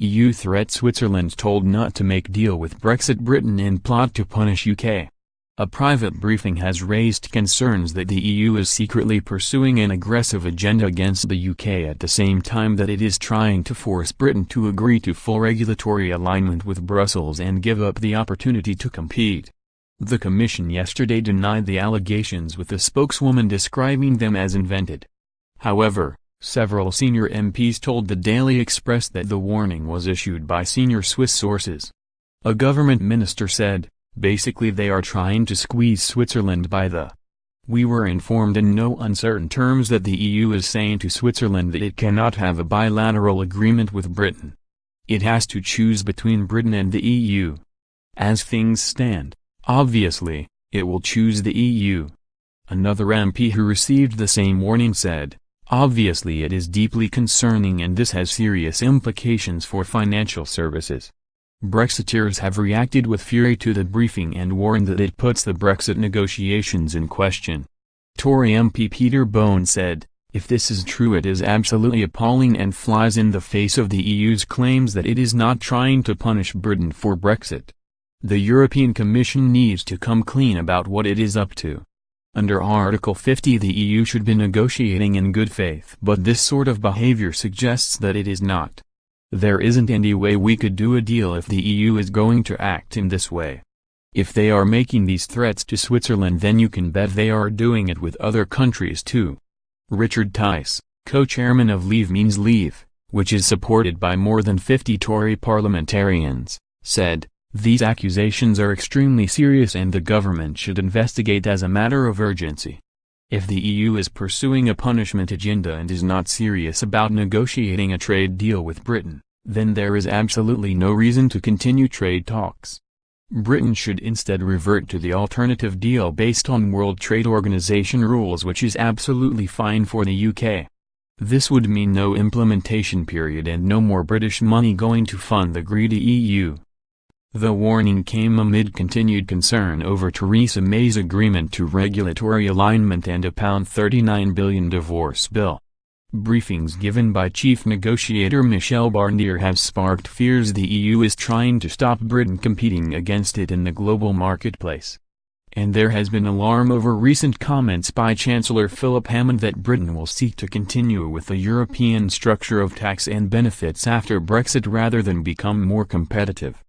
EU threat Switzerland told not to make deal with Brexit Britain in plot to punish UK. A private briefing has raised concerns that the EU is secretly pursuing an aggressive agenda against the UK at the same time that it is trying to force Britain to agree to full regulatory alignment with Brussels and give up the opportunity to compete. The Commission yesterday denied the allegations, with the spokeswoman describing them as invented. However, several senior MPs told the Daily Express that the warning was issued by senior Swiss sources. A government minister said, "Basically they are trying to squeeze Switzerland by the. We were informed in no uncertain terms that the EU is saying to Switzerland that it cannot have a bilateral agreement with Britain. It has to choose between Britain and the EU. As things stand, obviously, it will choose the EU." Another MP who received the same warning said, "Obviously it is deeply concerning and this has serious implications for financial services." Brexiteers have reacted with fury to the briefing and warned that it puts the Brexit negotiations in question. Tory MP Peter Bone said, "If this is true, it is absolutely appalling and flies in the face of the EU's claims that it is not trying to punish Britain for Brexit. The European Commission needs to come clean about what it is up to. Under Article 50 the EU should be negotiating in good faith, but this sort of behavior suggests that it is not. There isn't any way we could do a deal if the EU is going to act in this way. If they are making these threats to Switzerland, then you can bet they are doing it with other countries too." Richard Tice, co-chairman of Leave Means Leave, which is supported by more than 50 Tory parliamentarians, said, "These accusations are extremely serious and the government should investigate as a matter of urgency. If the EU is pursuing a punishment agenda and is not serious about negotiating a trade deal with Britain, then there is absolutely no reason to continue trade talks. Britain should instead revert to the alternative deal based on World Trade Organization rules, which is absolutely fine for the UK. This would mean no implementation period and no more British money going to fund the greedy EU." The warning came amid continued concern over Theresa May's agreement to regulatory alignment and a £39 billion divorce bill. Briefings given by chief negotiator Michel Barnier have sparked fears the EU is trying to stop Britain competing against it in the global marketplace. And there has been alarm over recent comments by Chancellor Philip Hammond that Britain will seek to continue with the European structure of tax and benefits after Brexit rather than become more competitive.